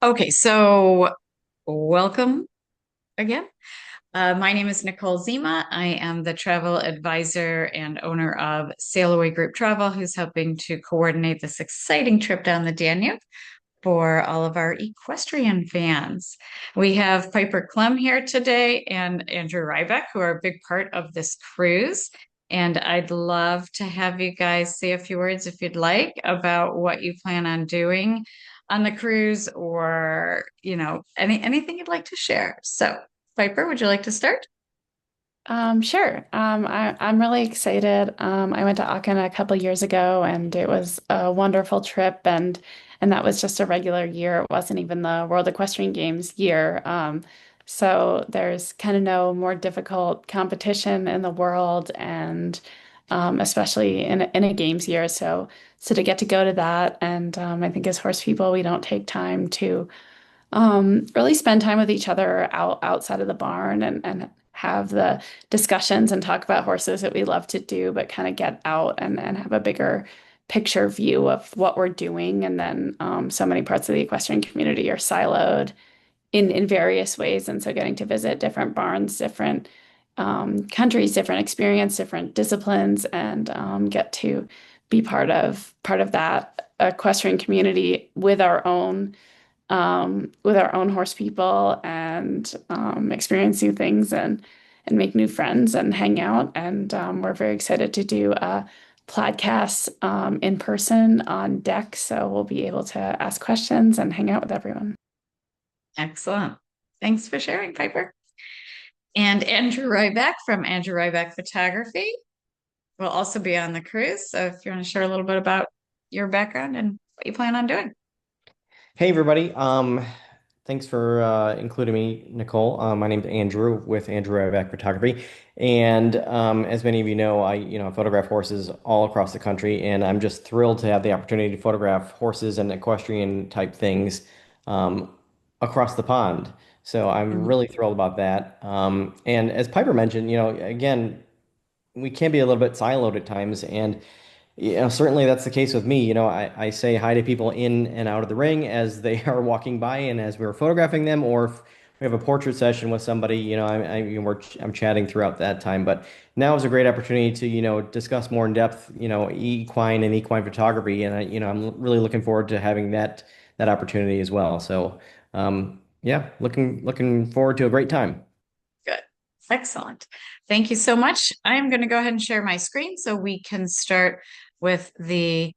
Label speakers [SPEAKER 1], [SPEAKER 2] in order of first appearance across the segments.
[SPEAKER 1] Okay, so welcome again. My name is Nicole Zima. I am the travel advisor and owner of Sail Away Group Travel, who's helping to coordinate this exciting trip down the Danube for all of our equestrian fans. We have Piper Clem here today and Andrew Rybeck, who are a big part of this cruise. And I'd love to have you guys say a few words, if you'd like, about what you plan on doing on the cruise or, anything you'd like to share. So, Piper, would you like to start?
[SPEAKER 2] Sure. I'm really excited. I went to Aachen a couple years ago and it was a wonderful trip and that was just a regular year. It wasn't even the World Equestrian Games year. So there's kind of no more difficult competition in the world and especially in a games year. So to get to go to that and I think as horse people we don't take time to really spend time with each other outside of the barn and have the discussions and talk about horses that we love to do, but kind of get out and have a bigger picture view of what we're doing. And then so many parts of the equestrian community are siloed in various ways. And so getting to visit different barns, different countries, different experience, different disciplines, and get to be part of that equestrian community with our own horse people and experience new things and make new friends and hang out. And we're very excited to do a podcast in person on deck, so we'll be able to ask questions and hang out with everyone.
[SPEAKER 1] Excellent. Thanks for sharing, Piper. And Andrew Ryback from Andrew Ryback Photography will also be on the cruise. So if you want to share a little bit about your background and what you plan on doing.
[SPEAKER 3] Hey everybody. Thanks for including me, Nicole. My name's Andrew with Andrew River Photography, and as many of you know, I photograph horses all across the country, and I'm just thrilled to have the opportunity to photograph horses and equestrian type things um, across the pond. So I'm
[SPEAKER 1] Mhm.
[SPEAKER 3] really thrilled about that. And as Piper mentioned, again, we can be a little bit siloed at times, and certainly that's the case with me. I say hi to people in and out of the ring as they are walking by and as we're photographing them, or if we have a portrait session with somebody, I'm chatting throughout that time. But now is a great opportunity to, discuss more in depth, equine and equine photography. And I'm really looking forward to having that opportunity as well. So, yeah, looking forward to a great time.
[SPEAKER 1] Good. Excellent. Thank you so much. I am going to go ahead and share my screen so we can start with the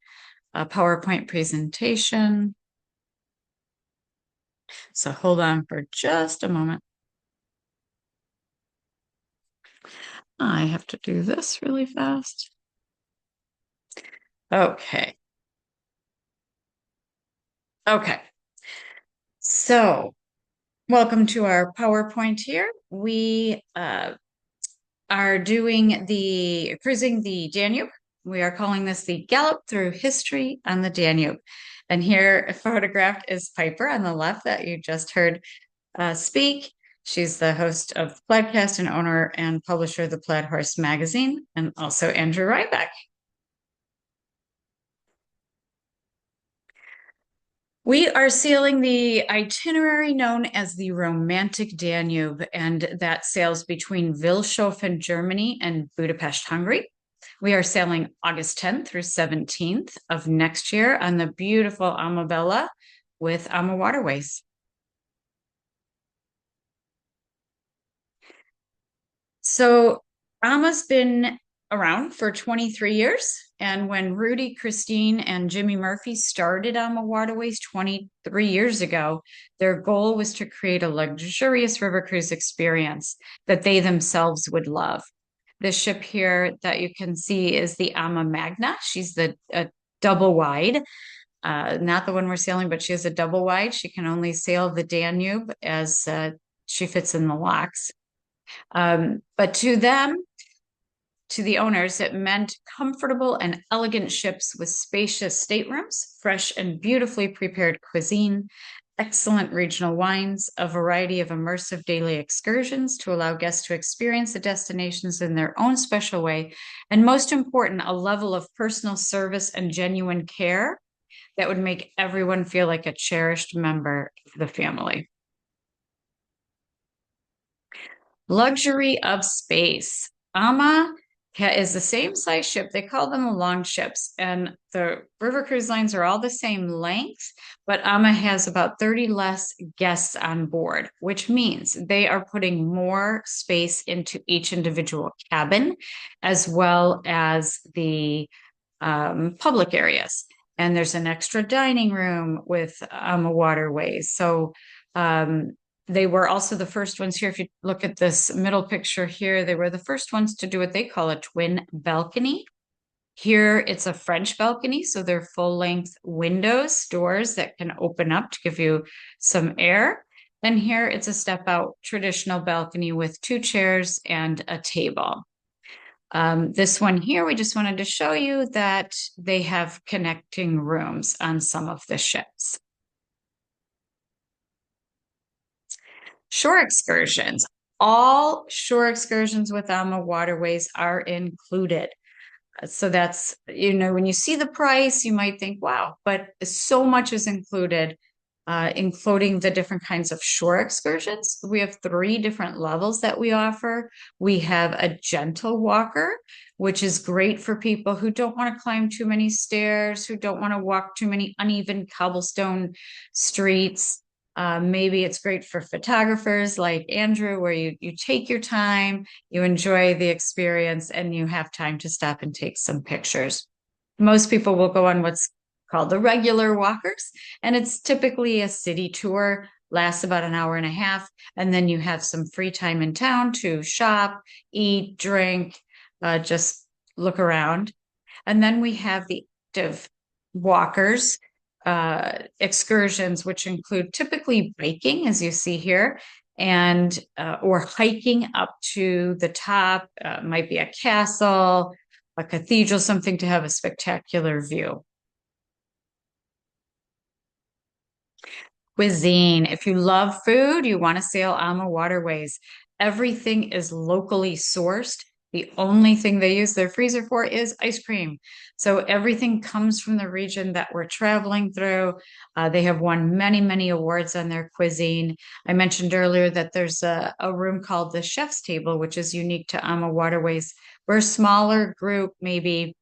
[SPEAKER 1] PowerPoint presentation. So hold on for just a moment. I have to do this really fast. Okay. Okay. So welcome to our PowerPoint here. We are doing the cruising the Danube. We are calling this the Gallop through history on the Danube. And here photographed is Piper on the left that you just heard speak. She's the host of the podcast and owner and publisher of the Plaid Horse magazine, and also Andrew Ryback. We are sailing the itinerary known as the Romantic Danube, and that sails between Vilshofen, Germany, and Budapest, Hungary. We are sailing August 10th through 17th of next year on the beautiful Amabella with Ama Waterways. So Ama's been around for 23 years. And when Rudy, Christine, and Jimmy Murphy started Ama Waterways 23 years ago, their goal was to create a luxurious river cruise experience that they themselves would love. This ship here that you can see is the Ama Magna. She's the double wide, not the one we're sailing, but she has a double wide. She can only sail the Danube as she fits in the locks. But to them, to the owners, it meant comfortable and elegant ships with spacious staterooms, fresh and beautifully prepared cuisine, excellent regional wines, a variety of immersive daily excursions to allow guests to experience the destinations in their own special way, and most important, a level of personal service and genuine care that would make everyone feel like a cherished member of the family. Luxury of space. Ama is the same size ship. They call them long ships, and the river cruise lines are all the same length, but Ama has about 30 less guests on board, which means they are putting more space into each individual cabin, as well as the public areas. And there's an extra dining room with Ama Waterways. So they were also the first ones here. If you look at this middle picture here, they were the first ones to do what they call a twin balcony. Here, it's a French balcony, so they're full-length windows, doors that can open up to give you some air. And here, it's a step-out traditional balcony with 2 chairs and a table. This one here, we just wanted to show you that they have connecting rooms on some of the ships. Shore excursions. All shore excursions with Ama Waterways are included. So that's, when you see the price, you might think, wow, but so much is included, including the different kinds of shore excursions. We have 3 different levels that we offer. We have a gentle walker, which is great for people who don't want to climb too many stairs, who don't want to walk too many uneven cobblestone streets. Maybe it's great for photographers like Andrew, where you take your time, you enjoy the experience, and you have time to stop and take some pictures. Most people will go on what's called the regular walkers, and it's typically a city tour, lasts about an hour and a half, and then you have some free time in town to shop, eat, drink, just look around. And then we have the active walkers, excursions, which include typically biking, as you see here, and or hiking up to the top. Might be a castle, a cathedral, something to have a spectacular view. Cuisine. If you love food, you want to sail Ama Waterways. Everything is locally sourced. The only thing they use their freezer for is ice cream. So everything comes from the region that we're traveling through. They have won many, many awards on their cuisine. I mentioned earlier that there's a room called the Chef's Table, which is unique to Ama Waterways, where a smaller group, maybe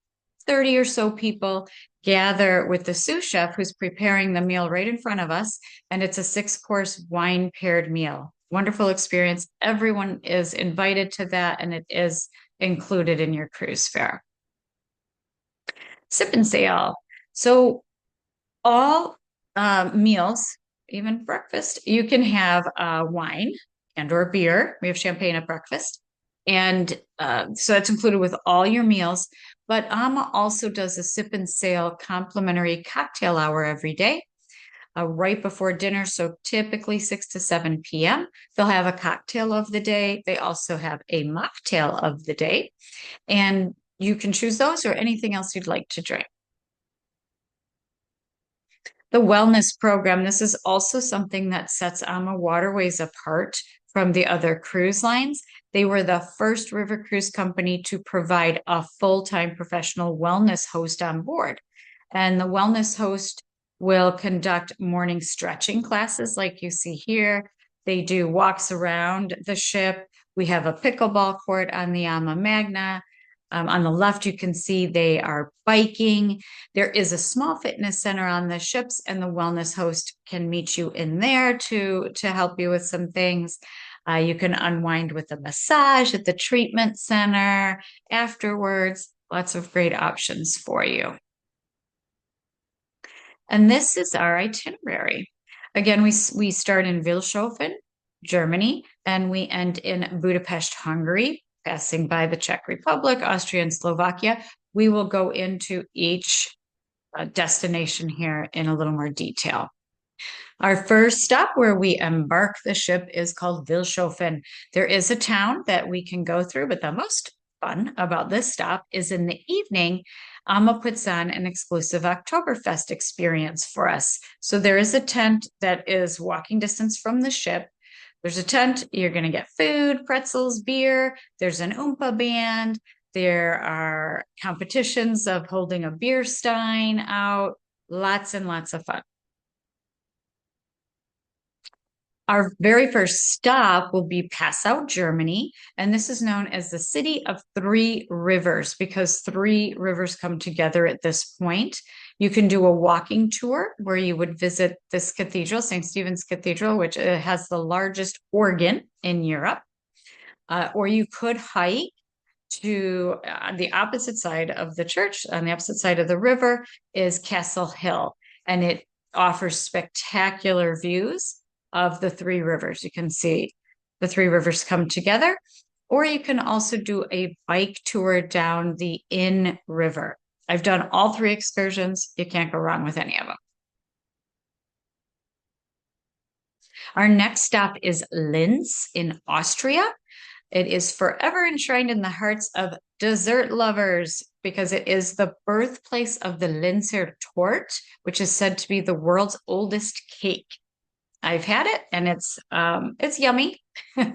[SPEAKER 1] 30 or so people, gather with the sous chef who's preparing the meal right in front of us. And it's a 6-course wine paired meal. Wonderful experience. Everyone is invited to that, and it is included in your cruise fare. Sip and sail. So all meals, even breakfast, you can have wine and or beer. We have champagne at breakfast. And so that's included with all your meals. But Ama also does a sip and sail complimentary cocktail hour every day, right before dinner. So typically 6 to 7 p.m. They'll have a cocktail of the day. They also have a mocktail of the day. And you can choose those or anything else you'd like to drink. The wellness program. This is also something that sets Ama Waterways apart from the other cruise lines. They were the first river cruise company to provide a full-time professional wellness host on board. And the wellness host will conduct morning stretching classes like you see here. They do walks around the ship. We have a pickleball court on the Ama Magna. On the left, you can see they are biking. There is a small fitness center on the ships, and the wellness host can meet you in there to help you with some things. You can unwind with a massage at the treatment center afterwards. Lots of great options for you. And this is our itinerary. Again, we start in Vilshofen, Germany, and we end in Budapest, Hungary, passing by the Czech Republic, Austria, and Slovakia. We will go into each destination here in a little more detail. Our first stop where we embark the ship is called Vilshofen. There is a town that we can go through, but the most fun about this stop is in the evening, Ama puts on an exclusive Oktoberfest experience for us. So there is a tent that is walking distance from the ship. There's a tent, you're going to get food, pretzels, beer. There's an Oompa band. There are competitions of holding a beer stein out. Lots and lots of fun. Our very first stop will be Passau, Germany, and this is known as the City of Three Rivers because three rivers come together at this point. You can do a walking tour where you would visit this cathedral, St. Stephen's Cathedral, which has the largest organ in Europe. Or you could hike to the opposite side of the church, on the opposite side of the river, is Castle Hill, and it offers spectacular views of the three rivers. You can see the three rivers come together, or you can also do a bike tour down the Inn River. I've done all three excursions. You can't go wrong with any of them. Our next stop is Linz in Austria. It is forever enshrined in the hearts of dessert lovers because it is the birthplace of the Linzer Torte, which is said to be the world's oldest cake. I've had it and it's yummy.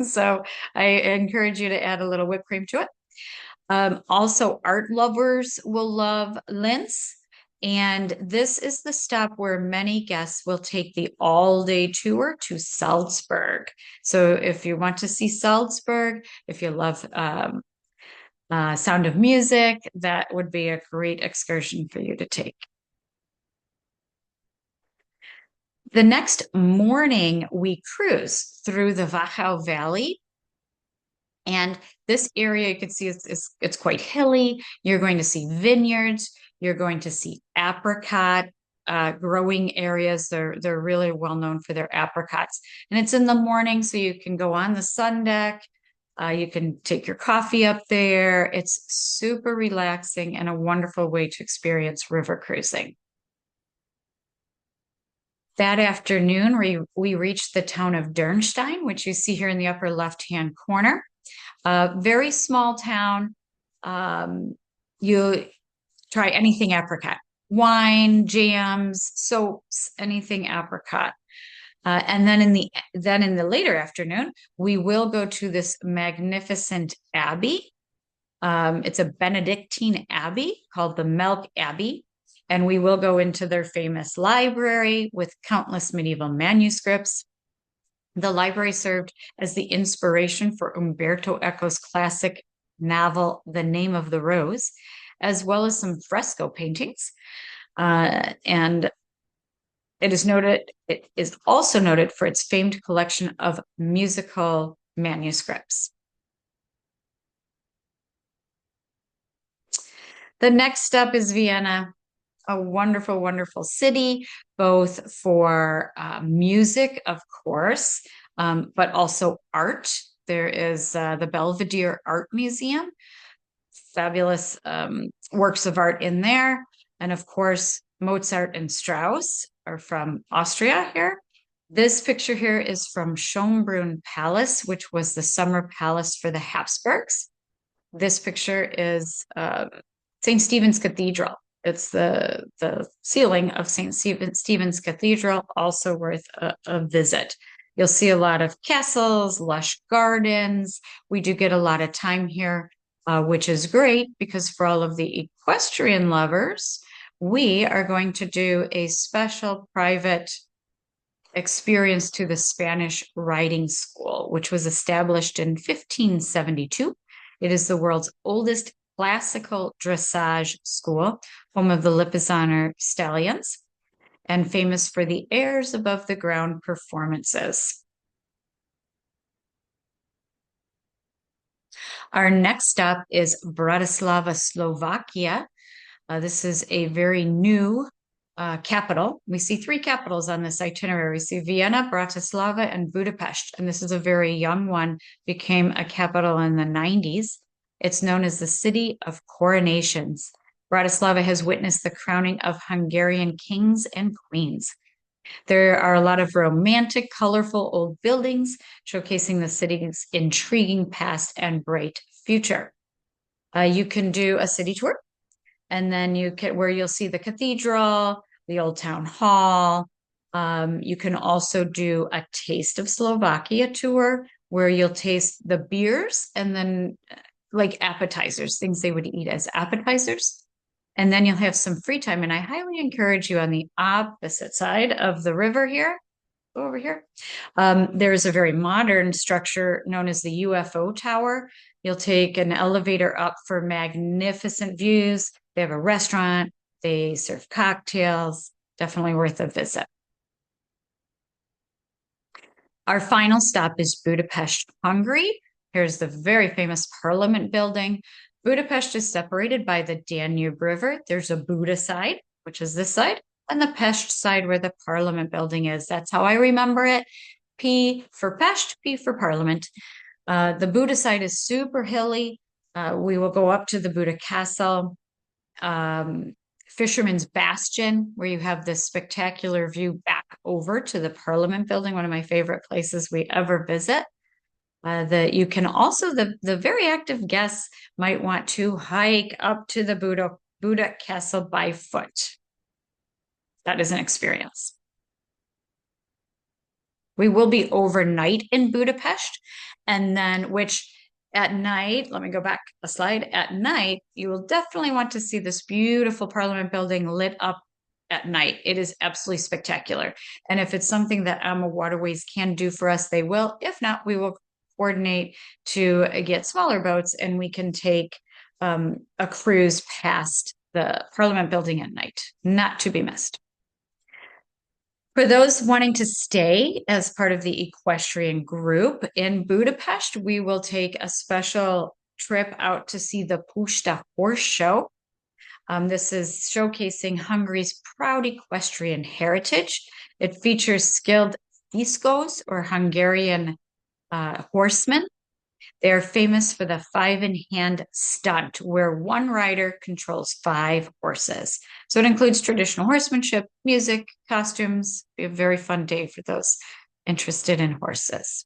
[SPEAKER 1] So I encourage you to add a little whipped cream to it. Also, art lovers will love Linz. And this is the stop where many guests will take the all-day tour to Salzburg. So if you want to see Salzburg, if you love Sound of Music, that would be a great excursion for you to take. The next morning, we cruise through the Wachau Valley. And this area, you can see it's quite hilly. You're going to see vineyards. You're going to see apricot growing areas. They're really well known for their apricots. And it's in the morning, so you can go on the sun deck. You can take your coffee up there. It's super relaxing and a wonderful way to experience river cruising. That afternoon, we reached the town of Dürnstein, which you see here in the upper left-hand corner. Very small town. You try anything apricot, wine, jams, soaps, anything apricot. And then in the later afternoon, we will go to this magnificent abbey. It's a Benedictine abbey called the Melk Abbey. And we will go into their famous library with countless medieval manuscripts. The library served as the inspiration for Umberto Eco's classic novel, The Name of the Rose, as well as some fresco paintings. And it is also noted for its famed collection of musical manuscripts. The next step is Vienna, a wonderful, wonderful city, both for music, of course, but also art. There is the Belvedere Art Museum, fabulous works of art in there. And of course, Mozart and Strauss are from Austria here. This picture here is from Schönbrunn Palace, which was the summer palace for the Habsburgs. This picture is St. Stephen's Cathedral. It's the ceiling of St. Stephen's Cathedral, also worth a visit. You'll see a lot of castles, lush gardens. We do get a lot of time here, which is great because for all of the equestrian lovers, we are going to do a special private experience to the Spanish Riding School, which was established in 1572. It is the world's oldest classical dressage school, home of the Lipizzaner stallions, and famous for the airs above the ground performances. Our next stop is Bratislava, Slovakia. This is a very new capital. We see three capitals on this itinerary. We see Vienna, Bratislava, and Budapest. And this is a very young one, became a capital in the 90s. It's known as the City of Coronations. Bratislava has witnessed the crowning of Hungarian kings and queens. There are a lot of romantic, colorful old buildings showcasing the city's intriguing past and bright future. You can do a city tour, and then where you'll see the cathedral, the old town hall. You can also do a Taste of Slovakia tour, where you'll taste the beers and then like appetizers, things they would eat as appetizers. And then you'll have some free time. And I highly encourage you on the opposite side of the river here, over here. There's a very modern structure known as the UFO Tower. You'll take an elevator up for magnificent views. They have a restaurant, they serve cocktails, definitely worth a visit. Our final stop is Budapest, Hungary. Here's the very famous Parliament building. Budapest is separated by the Danube River. There's a Buda side, which is this side, and the Pest side where the Parliament building is. That's how I remember it. P for Pest, P for Parliament. The Buda side is super hilly. We will go up to the Buda Castle, Fisherman's Bastion, where you have this spectacular view back over to the Parliament building, one of my favorite places we ever visit. That you can also, the very active guests might want to hike up to the Buda Castle by foot. That is an experience. We will be overnight in Budapest, and then which at night, let me go back a slide. At night, you will definitely want to see this beautiful Parliament building lit up at night. It is absolutely spectacular. And if it's something that AMA Waterways can do for us, they will. If not, we will coordinate to get smaller boats and we can take a cruise past the Parliament building at night. Not to be missed. For those wanting to stay as part of the equestrian group in Budapest, we will take a special trip out to see the Puszta Horse Show. This is showcasing Hungary's proud equestrian heritage. It features skilled diszkos or Hungarian horsemen. They are famous for the 5-in-hand stunt, where one rider controls 5 horses. So it includes traditional horsemanship, music, costumes. It'll be a very fun day for those interested in horses.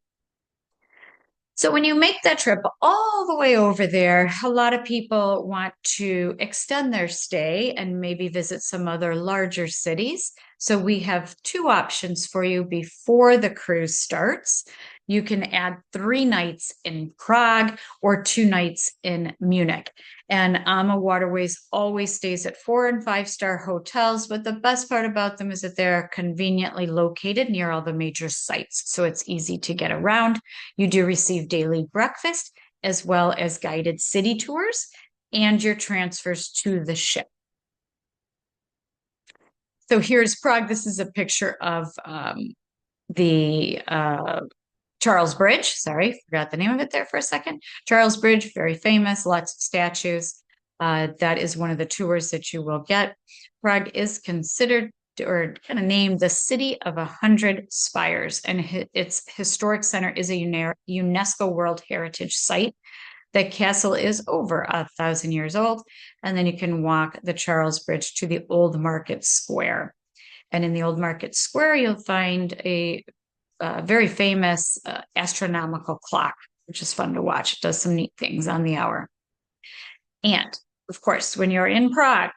[SPEAKER 1] So when you make that trip all the way over there, a lot of people want to extend their stay and maybe visit some other larger cities. So we have 2 options for you before the cruise starts. You can add 3 nights in Prague or 2 nights in Munich. And AMA Waterways always stays at 4- and 5-star hotels, but the best part about them is that they're conveniently located near all the major sites, so it's easy to get around. You do receive daily breakfast as well as guided city tours and your transfers to the ship. So here's Prague. This is a picture of the Charles Bridge. Sorry, forgot the name of it there for a second. Charles Bridge, very famous, lots of statues. That is one of the tours that you will get. Prague is considered or kind of named the city of 100 spires, and its historic center is a UNESCO World Heritage Site. The castle is over 1,000 years old, and then you can walk the Charles Bridge to the Old Market Square. And in the Old Market Square, you'll find a very famous astronomical clock, which is fun to watch. It does some neat things on the hour. And of course, when you're in Prague,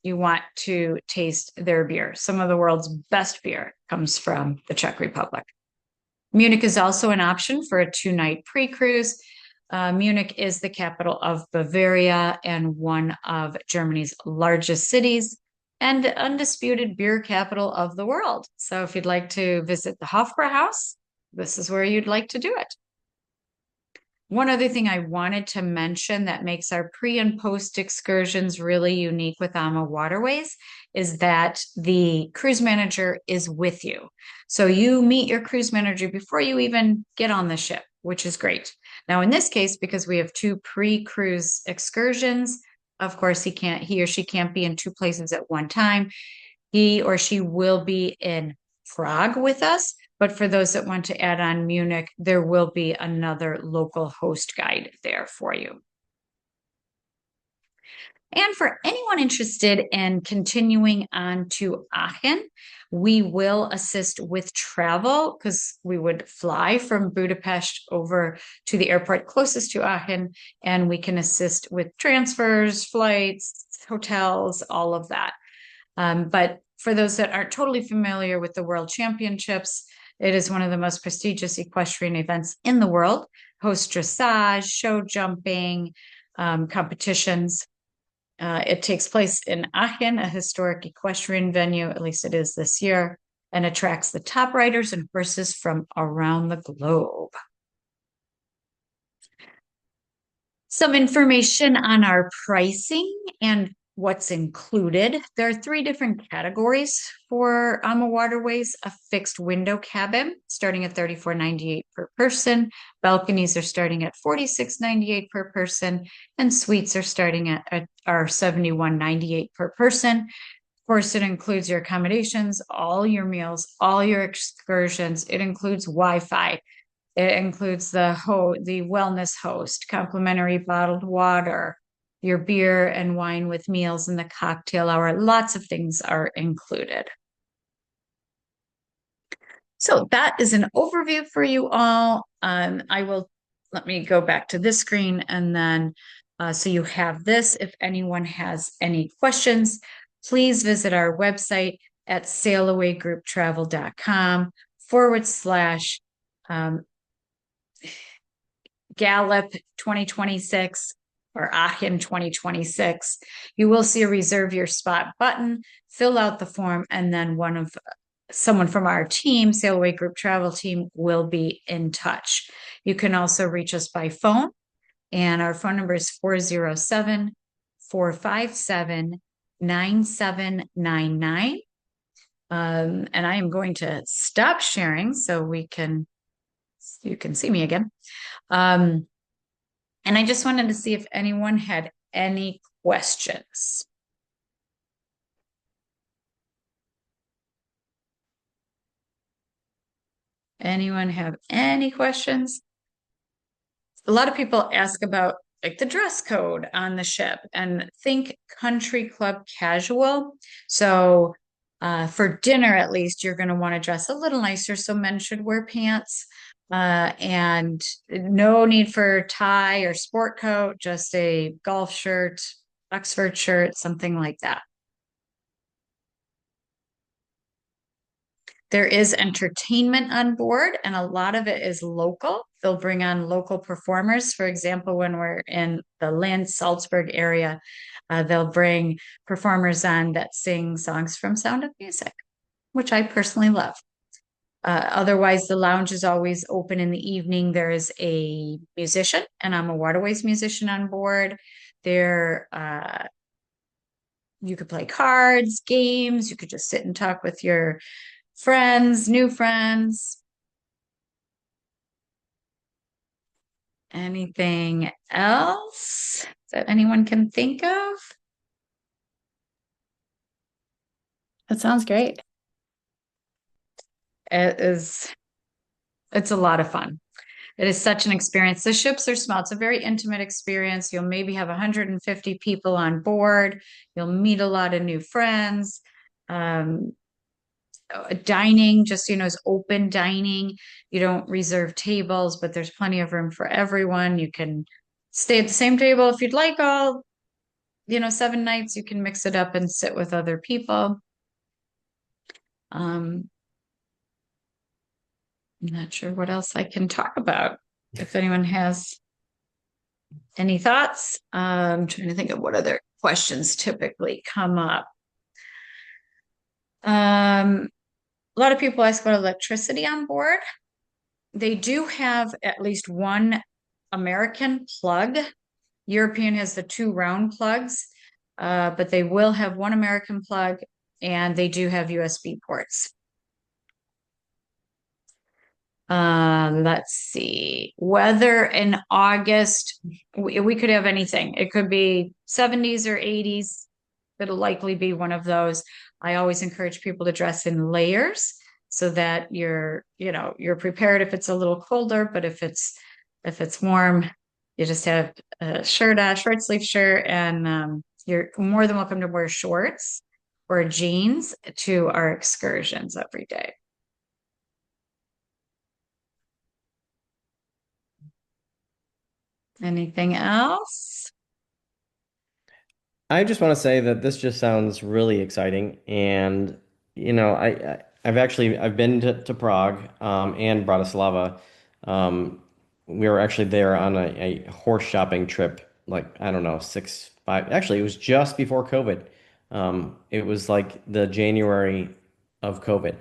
[SPEAKER 1] you want to taste their beer. Some of the world's best beer comes from the Czech Republic. Munich is also an option for a 2-night pre-cruise. Munich is the capital of Bavaria and one of Germany's largest cities, and undisputed beer capital of the world. So if you'd like to visit the Hofbrauhaus, this is where you'd like to do it. One other thing I wanted to mention that makes our pre and post excursions really unique with AMA Waterways is that the cruise manager is with you. So you meet your cruise manager before you even get on the ship, which is great. Now, in this case, because we have 2 pre-cruise excursions, of course, he or she can't be in 2 places at one time. He or she will be in Prague with us, but for those that want to add on Munich, there will be another local host guide there for you. And for anyone interested in continuing on to Aachen, we will assist with travel because we would fly from Budapest over to the airport closest to Aachen, and we can assist with transfers, flights, hotels, all of that. But for those that aren't totally familiar with the World Championships, it is one of the most prestigious equestrian events in the world, hosts dressage, show jumping, competitions. It takes place in Aachen, a historic equestrian venue, at least it is this year, and attracts the top riders and horses from around the globe. Some information on our pricing and what's included. There are three different categories for AMA Waterways: a fixed window cabin starting at $34.98 per person, balconies are starting at $46.98 per person, and suites are starting at are $71.98 per person. Of course, it includes your accommodations, all your meals, all your excursions. It includes Wi-Fi. It includes the wellness host, complimentary bottled water, your beer and wine with meals in the cocktail hour. Lots of things are included. So that is an overview for you all. Let me go back to this screen and then so you have this. If anyone has any questions, please visit our website at sailawaygrouptravel.com/. Gallop 2026 or Aachen 2026. You will see a reserve your spot button, fill out the form, and then someone from our team, Sailaway Group Travel Team, will be in touch. You can also reach us by phone, and our phone number is 407-457-9799. And I am going to stop sharing so you can see me again. And I just wanted to see if anyone had any questions. Anyone have any questions? A lot of people ask about like the dress code on the ship and think country club casual. So for dinner, at least, you're going to want to dress a little nicer. So men should wear pants. And no need for tie or sport coat, just a golf shirt, Oxford shirt, something like that. There is entertainment on board, and a lot of it is local. They'll bring on local performers. For example, when we're in the Land Salzburg area, they'll bring performers on that sing songs from Sound of Music, which I personally love. Otherwise, the lounge is always open in the evening. There is a musician, and I'm a Waterways musician on board. There, you could play cards, games. You could just sit and talk with your friends, new friends. Anything else that anyone can think of?
[SPEAKER 2] That sounds great.
[SPEAKER 1] It's a lot of fun. It is such an experience. The ships are small. It's a very intimate experience. You'll maybe have 150 people on board. You'll meet a lot of new friends. Dining, just, is open dining. You don't reserve tables, but there's plenty of room for everyone. You can stay at the same table if you'd like all, 7 nights. You can mix it up and sit with other people. I'm not sure what else I can talk about. If anyone has any thoughts, I'm trying to think of what other questions typically come up. A lot of people ask about electricity on board. They do have at least one American plug. European has the 2 round plugs, but they will have one American plug, and they do have USB ports. Let's see. Weather in August, we could have anything. It could be 70s or 80s. It'll likely be one of those. I always encourage people to dress in layers so that you're prepared if it's a little colder, but if it's warm, you just have a shirt on, short sleeve shirt, and you're more than welcome to wear shorts or jeans to our excursions every day. Anything else?
[SPEAKER 3] I just want to say that this just sounds really exciting, and I've been to Prague and Bratislava. We were actually there on a horse shopping trip, like I don't know, 5. Actually, it was just before COVID. It was like the January of COVID.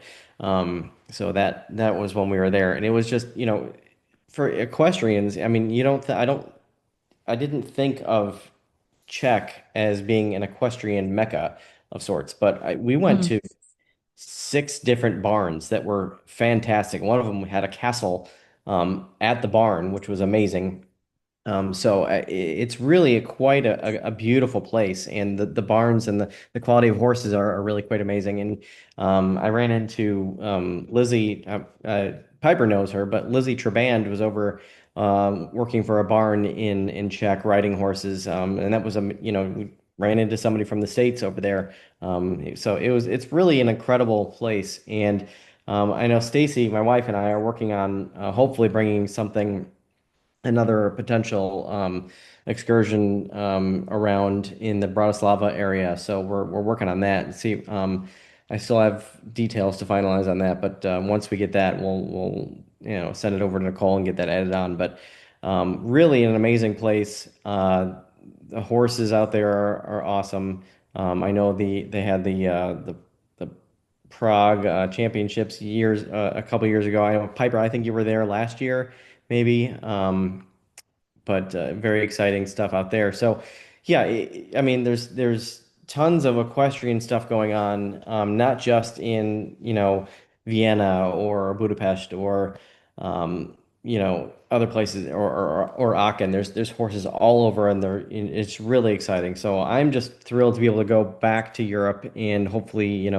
[SPEAKER 3] So that was when we were there, and it was just, for equestrians. I mean, you don't. I didn't think of Czech as being an equestrian mecca of sorts, but we went
[SPEAKER 1] Mm.
[SPEAKER 3] to 6 different barns that were fantastic. One of them had a castle at the barn, which was amazing. So it's really quite a beautiful place, and the barns and the quality of horses are really quite amazing. And I ran into Lizzie, Piper knows her, but Lizzie Traband was over working for a barn in Czech riding horses, and that was we ran into somebody from the States over there. So it's really an incredible place, and I know Stacy, my wife, and I are working on hopefully bringing something another potential excursion around in the Bratislava area. So we're working on that and see. I still have details to finalize on that, but once we get that, we'll send it over to Nicole and get that added on. But really an amazing place. The horses out there are awesome. I know they had the Prague championships a couple years ago. I know Piper, I think you were there last year, maybe. But very exciting stuff out there. So, yeah, I mean, there's tons of equestrian stuff going on, not just in Vienna or Budapest or other places or Aachen. There's horses all over, and it's really exciting. So I'm just thrilled to be able to go back to Europe and hopefully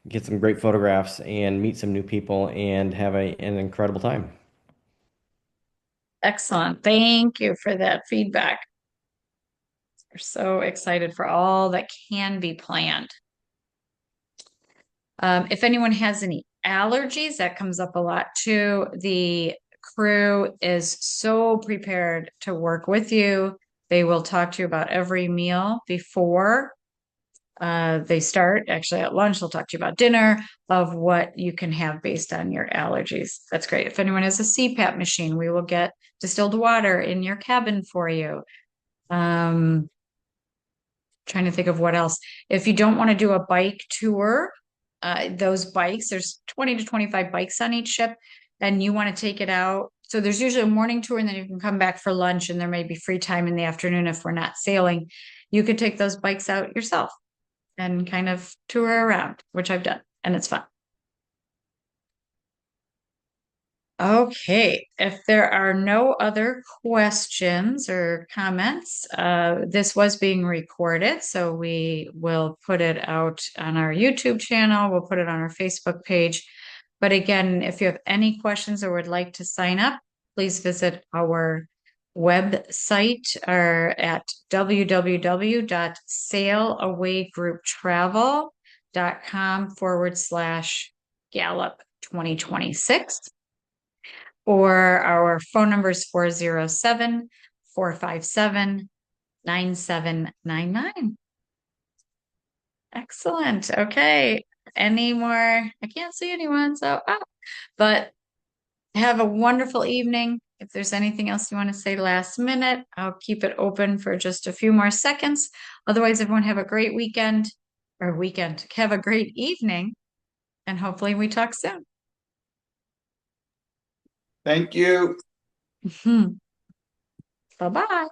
[SPEAKER 3] get some great photographs and meet some new people and have an incredible time.
[SPEAKER 1] Excellent. Thank you for that feedback. We're so excited for all that can be planned. If anyone has any allergies, that comes up a lot too. The crew is so prepared to work with you. They will talk to you about every meal before they start. Actually, at lunch, they'll talk to you about dinner, of what you can have based on your allergies. That's great. If anyone has a CPAP machine, we will get distilled water in your cabin for you. Trying to think of what else. If you don't want to do a bike tour, those bikes, there's 20 to 25 bikes on each ship, and you want to take it out. So there's usually a morning tour, and then you can come back for lunch, and there may be free time in the afternoon if we're not sailing. You could take those bikes out yourself and kind of tour around, which I've done, and it's fun. Okay, if there are no other questions or comments, this was being recorded, so we will put it out on our YouTube channel. We'll put it on our Facebook page. But again, if you have any questions or would like to sign up, please visit our website or at www.sailawaygrouptravel.com/Gallop 2026. Or our phone number is 407 457 9799. Excellent. Okay. Any more? I can't see anyone. So, but have a wonderful evening. If there's anything else you want to say last minute, I'll keep it open for just a few more seconds. Otherwise, everyone have a great weekend or weekend. Have a great evening, and hopefully we talk soon.
[SPEAKER 4] Thank you.
[SPEAKER 1] Bye-bye.